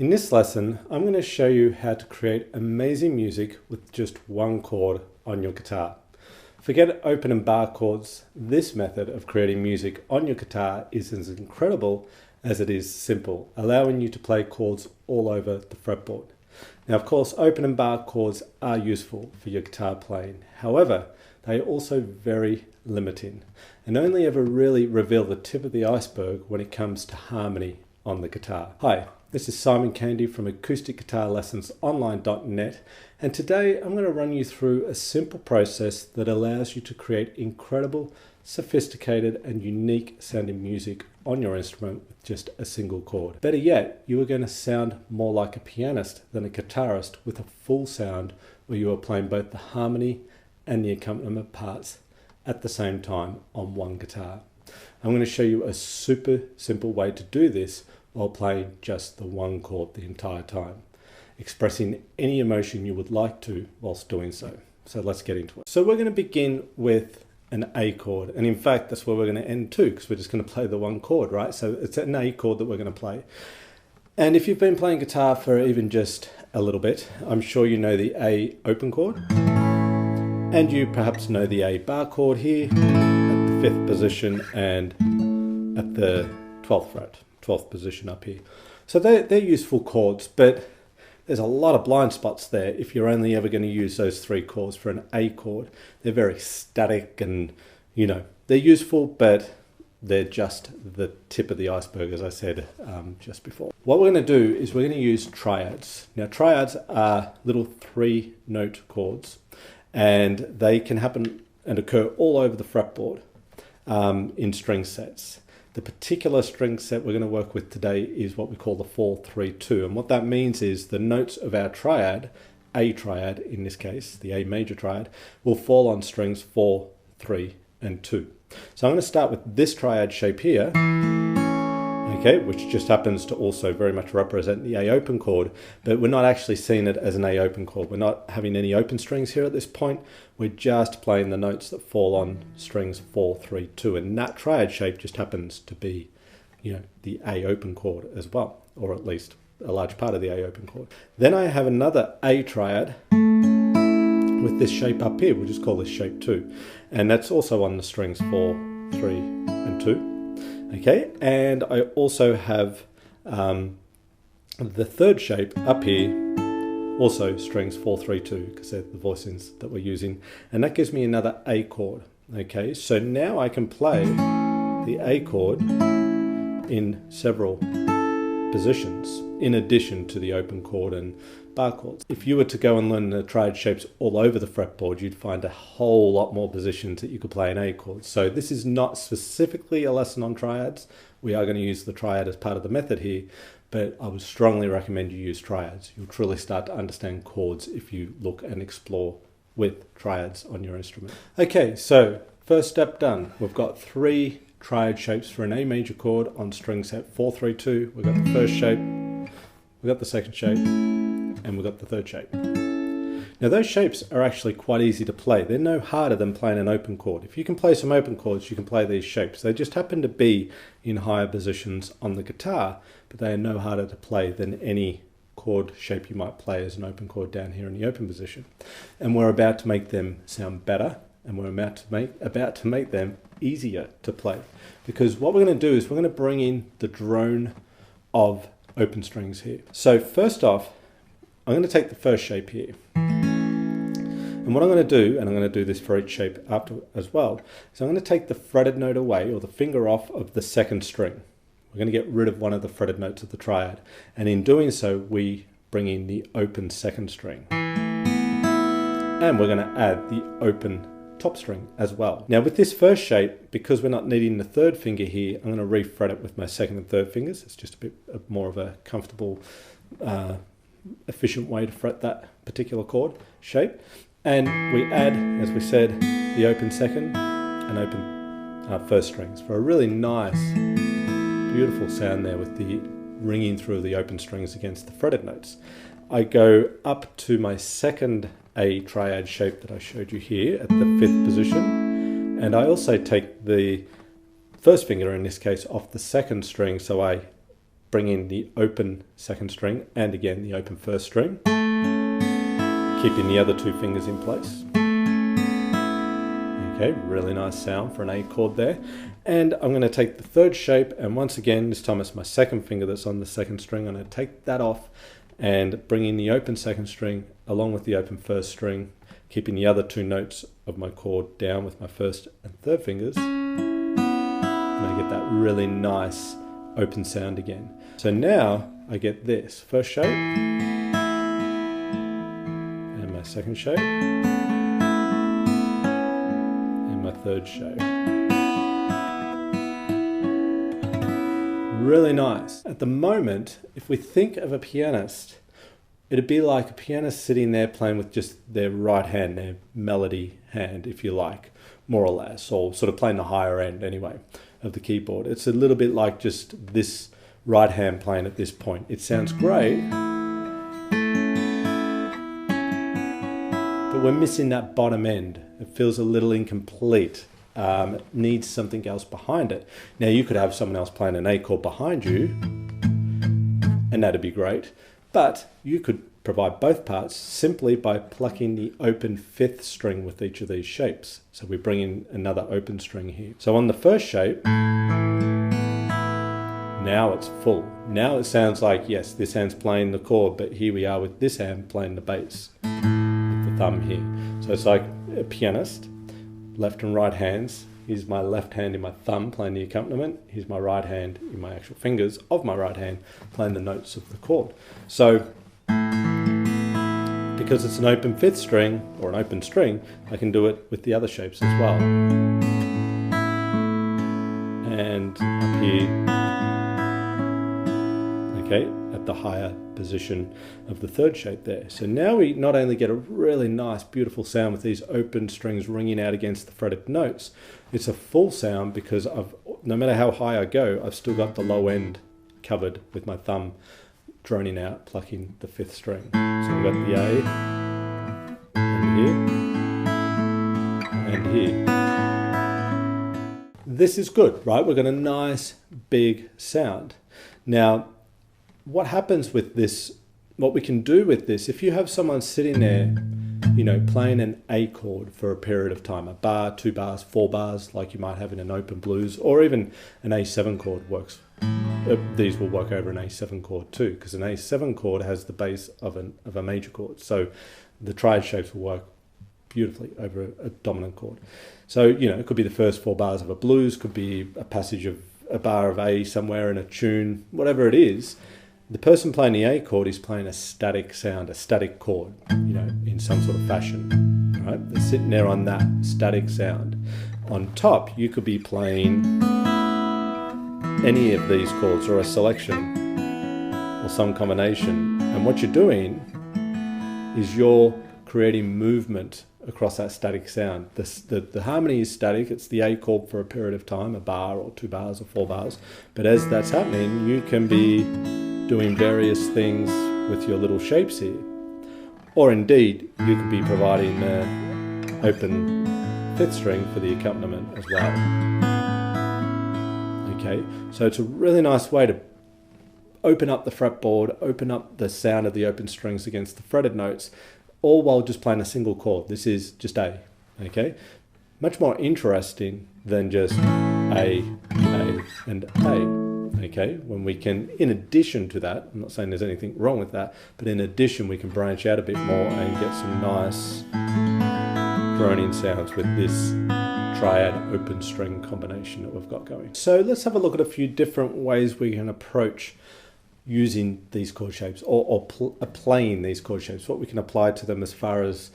In this lesson, I'm going to show you how to create amazing music with just one chord on your guitar. Forget open and bar chords. This method of creating music on your guitar is as incredible as it is simple, allowing you to play chords all over the fretboard. Now, of course, open and bar chords are useful for your guitar playing. However, they are also very limiting and only ever really reveal the tip of the iceberg when it comes to harmony on the guitar. Hi, this is Simon Candy from AcousticGuitarLessonsOnline.net, and today I'm going to run you through a simple process that allows you to create incredible, sophisticated and unique sounding music on your instrument with just a single chord. Better yet, you are going to sound more like a pianist than a guitarist with a full sound where you are playing both the harmony and the accompaniment parts at the same time on one guitar. I'm going to show you a super simple way to do this while playing just the one chord the entire time, expressing any emotion you would like to whilst doing so. So let's get into it. So we're going to begin with an A chord, and in fact that's where we're going to end too, because we're just going to play the one chord, right? So it's an A chord that we're going to play. And if you've been playing guitar for even just a little bit, I'm sure you know the A open chord, and you perhaps know the A bar chord here at the 5th position and at the 12th fret. 12th position up here. So they're useful chords, but there's a lot of blind spots there if you're only ever going to use those 3 chords for an A chord. They're very static and, you know, they're useful, but they're just the tip of the iceberg, as I said just before. What we're going to do is we're going to use triads. Now, triads are little 3-note chords, and they can happen and occur all over the fretboard in string sets. The particular string set we're going to work with today is what we call the 4-3-2, and what that means is the notes of our triad, A triad in this case, the A major triad, will fall on strings 4, 3 and 2. So I'm going to start with this triad shape here, okay, which just happens to also very much represent the A open chord, but we're not actually seeing it as an A open chord. We're not having any open strings here at this point. We're just playing the notes that fall on strings 4, 3, 2, and that triad shape just happens to be, you know, the A open chord as well, or at least a large part of the A open chord. Then I have another A triad with this shape up here. We'll just call this shape 2, and that's also on the strings 4, 3 and 2. Okay, and I also have the 3rd shape up here, also strings 4, 3, 2, because they're the voicings that we're using, and that gives me another A chord. Okay, so now I can play the A chord in several positions in addition to the open chord and bar chords. If you were to go and learn the triad shapes all over the fretboard, you'd find a whole lot more positions that you could play an A chord. So this is not specifically a lesson on triads. We are going to use the triad as part of the method here, but I would strongly recommend you use triads. You'll truly start to understand chords if you look and explore with triads on your instrument. Okay, so first step done. We've got 3 triad shapes for an A major chord on string set 4, 3, 2. We've got the first shape, we've got the second shape, and we've got the 3rd shape. Now those shapes are actually quite easy to play. They're no harder than playing an open chord. If you can play some open chords, you can play these shapes. They just happen to be in higher positions on the guitar, but they are no harder to play than any chord shape you might play as an open chord down here in the open position. And we're about to make them sound better, and we're about to make them easier to play. Because what we're going to do is we're going to bring in the drone of open strings here. So first off, I'm going to take the first shape here. And what I'm going to do, and I'm going to do this for each shape after as well, so I'm going to take the fretted note away, or the finger off of the 2nd string. We're going to get rid of one of the fretted notes of the triad. And in doing so, we bring in the open 2nd string. And we're going to add the open top string as well. Now with this first shape, because we're not needing the 3rd finger here, I'm going to re-fret it with my 2nd and 3rd fingers. It's just a bit more of a comfortable, efficient way to fret that particular chord shape. And we add, as we said, the open 2nd and open 1st strings for a really nice, beautiful sound there with the ringing through the open strings against the fretted notes. I go up to my 2nd A triad shape that I showed you here at the 5th position, and I also take the 1st finger in this case off the 2nd string, so I bring in the open second string and again the open first string, keeping the other two fingers in place. Okay, really nice sound for an A chord there. And I'm going to take the third shape, and once again, this time it's my second finger that's on the second string. I'm going to take that off and bring in the open second string along with the open first string, keeping the other two notes of my chord down with my first and third fingers. And I get that really nice open sound again. So now I get this first shape and my second shape and my third shape. Really nice. At the moment, if we think of a pianist, it'd be like a pianist sitting there playing with just their right hand, their melody hand, if you like, more or less, or sort of playing the higher end anyway of the keyboard. It's a little bit like just this right hand playing at this point. It sounds great, but we're missing that bottom end. It feels a little incomplete. It needs something else behind it. Now you could have someone else playing an A chord behind you, and that'd be great. But you could provide both parts simply by plucking the open fifth string with each of these shapes. So we bring in another open string here. So on the first shape, now it's full. Now it sounds like, yes, this hand's playing the chord, but here we are with this hand playing the bass with the thumb here. So it's like a pianist, left and right hands. Here's my left hand in my thumb playing the accompaniment. Here's my right hand in my actual fingers of my right hand playing the notes of the chord. So because it's an open fifth string or an open string, I can do it with the other shapes as well. And up here, okay, at the higher position of the third shape there. So now we not only get a really nice, beautiful sound with these open strings ringing out against the fretted notes, it's a full sound because no matter how high I go, I've still got the low end covered with my thumb droning out, plucking the fifth string. So we've got the A, and here, and here. This is good, right? We've got a nice, big sound. Now, what happens with this, what we can do with this, if you have someone sitting there, you know, playing an A chord for a period of time, a bar, 2 bars, 4 bars, like you might have in an open blues, or even an A7 chord works. These will work over an A7 chord too, because an A7 chord has the bass of a major chord. So the triad shapes will work beautifully over a dominant chord. So, you know, it could be the first 4 bars of a blues, could be a passage of a bar of A somewhere in a tune, whatever it is. The person playing the A chord is playing a static sound, a static chord, you know, in some sort of fashion, right? They're sitting there on that static sound. On top, you could be playing any of these chords or a selection or some combination. And what you're doing is you're creating movement across that static sound. The harmony is static. It's the A chord for a period of time, a bar or 2 bars or 4 bars. But as that's happening, you can be doing various things with your little shapes here. Or indeed, you could be providing an open fifth string for the accompaniment as well. Okay, so it's a really nice way to open up the fretboard, open up the sound of the open strings against the fretted notes, all while just playing a single chord. This is just A, okay? Much more interesting than just A, and A. Okay, when we can, in addition to that, I'm not saying there's anything wrong with that, but in addition we can branch out a bit more and get some nice droning sounds with this triad open string combination that we've got going. So let's have a look at a few different ways we can approach using these chord shapes or playing these chord shapes, what we can apply to them as far as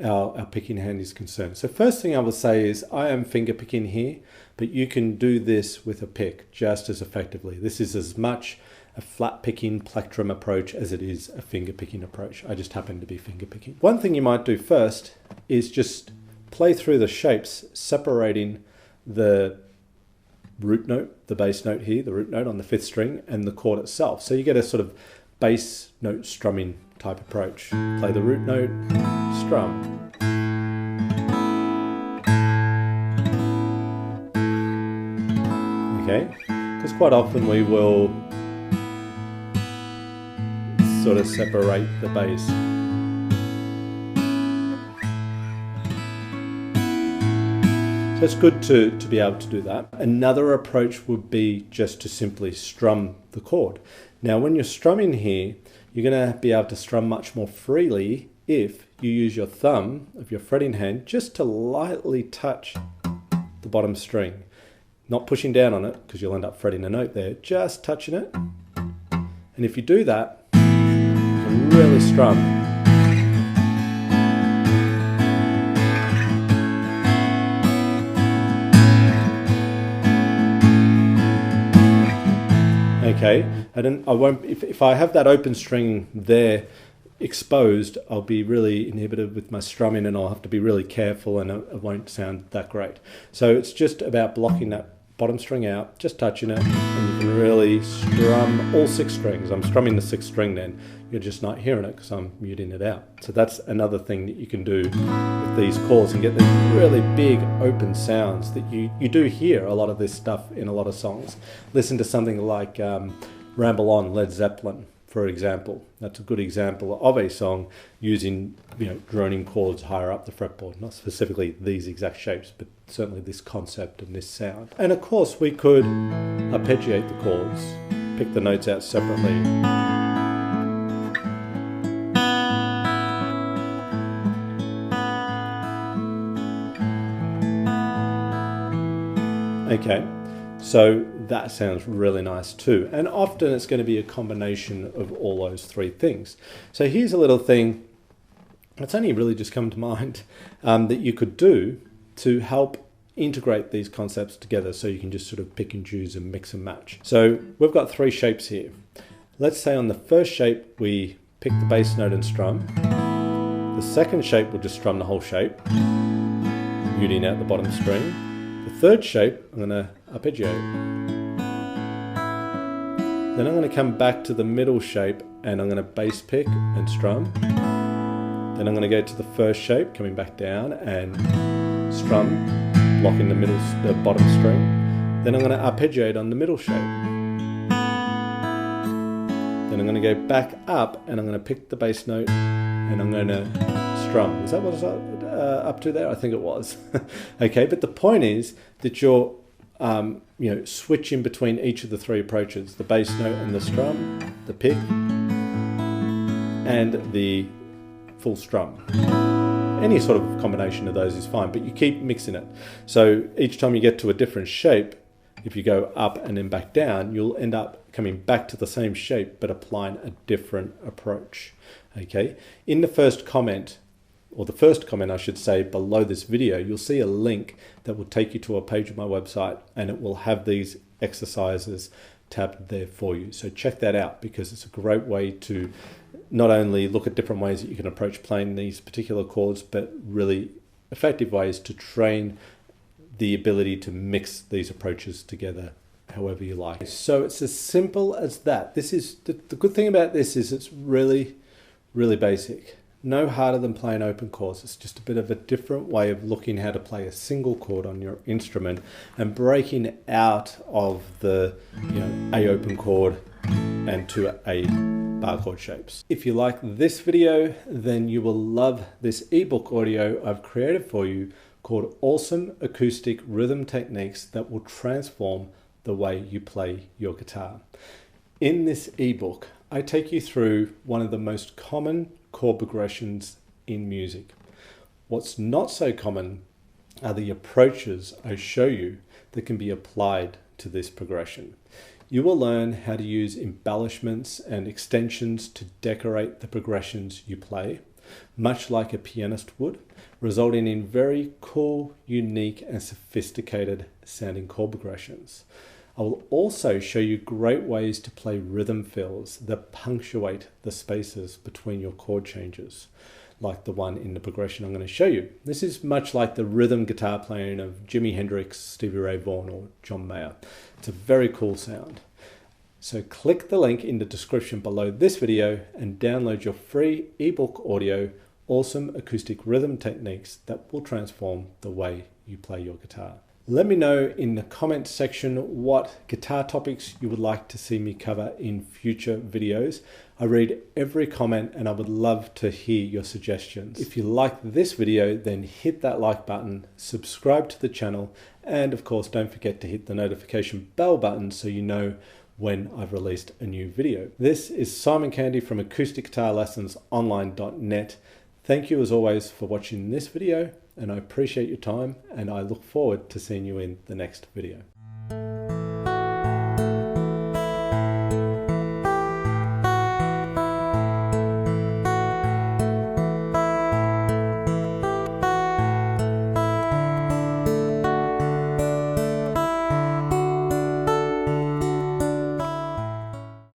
our picking hand is concerned. So first thing I will say is I am finger picking here, but you can do this with a pick just as effectively. This is as much a flat picking plectrum approach as it is a finger picking approach. I just happen to be finger picking. One thing you might do first is just play through the shapes, separating the root note, the bass note here, the root note on the fifth string, and the chord itself. So you get a sort of bass note strumming type approach. Play the root note, strum. Okay, because quite often we will sort of separate the bass. So it's good to be able to do that. Another approach would be just to simply strum the chord. Now when you're strumming here, you're going to be able to strum much more freely if you use your thumb of your fretting hand just to lightly touch the bottom string. Not pushing down on it because you'll end up fretting a note there, just touching it. And if you do that, you can really strum. Okay, I won't. If I have that open string there exposed, I'll be really inhibited with my strumming, and I'll have to be really careful, and it won't sound that great. So it's just about blocking that bottom string out, just touching it, and you can really strum all 6 strings. I'm strumming the 6th string then. You're just not hearing it because I'm muting it out. So that's another thing that you can do with these chords and get these really big open sounds that you do hear a lot of this stuff in a lot of songs. Listen to something like Ramble On, Led Zeppelin, for example. That's a good example of a song using droning chords higher up the fretboard. Not specifically these exact shapes, but certainly this concept and this sound. And of course we could arpeggiate the chords, pick the notes out separately. Okay, so that sounds really nice too. And often it's going to be a combination of all those 3 things. So here's a little thing that's only really just come to mind that you could do to help integrate these concepts together, so you can just sort of pick and choose and mix and match. So we've got 3 shapes here. Let's say on the first shape we pick the bass note and strum. The second shape we'll just strum the whole shape, muting out the bottom string. The third shape I'm going to arpeggiate. Then I'm going to come back to the middle shape and I'm going to bass pick and strum. Then I'm going to go to the first shape, coming back down and strum, blocking the bottom string. Then I'm going to arpeggiate on the middle shape. Then I'm going to go back up and I'm going to pick the bass note and I'm going to strum. Is that what I was up to there? I think it was. Okay, but the point is that you're switching between each of the 3 approaches: the bass note and the strum, the pick, and the full strum. Any sort of combination of those is fine, but you keep mixing it. So each time you get to a different shape, if you go up and then back down, you'll end up coming back to the same shape but applying a different approach. Okay, in the first comment, or the first comment I should say, below this video, you'll see a link that will take you to a page of my website, and it will have these exercises tabbed there for you. So check that out, because it's a great way to not only look at different ways that you can approach playing these particular chords, but really effective ways to train the ability to mix these approaches together however you like. So it's as simple as that. This is the good thing about this is it's really, really basic. No harder than playing open chords. It's just a bit of a different way of looking how to play a single chord on your instrument and breaking out of the A open chord and to A bar chord shapes. If you like this video, then you will love this ebook audio I've created for you called Awesome Acoustic Rhythm Techniques that will transform the way you play your guitar. In this ebook, I take you through one of the most common chord progressions in music. What's not so common are the approaches I show you that can be applied to this progression. You will learn how to use embellishments and extensions to decorate the progressions you play, much like a pianist would, resulting in very cool, unique, and sophisticated sounding chord progressions. I will also show you great ways to play rhythm fills that punctuate the spaces between your chord changes, like the one in the progression I'm going to show you. This is much like the rhythm guitar playing of Jimi Hendrix, Stevie Ray Vaughan, or John Mayer. It's a very cool sound. So click the link in the description below this video and download your free ebook audio, Awesome Acoustic Rhythm Techniques that will transform the way you play your guitar. Let me know in the comments section what guitar topics you would like to see me cover in future videos. I read every comment and I would love to hear your suggestions. If you like this video, then hit that like button, subscribe to the channel, and of course don't forget to hit the notification bell button so you know when I've released a new video. This is Simon Candy from acousticguitarlessonsonline.net. Thank you as always for watching this video, and I appreciate your time, and I look forward to seeing you in the next video.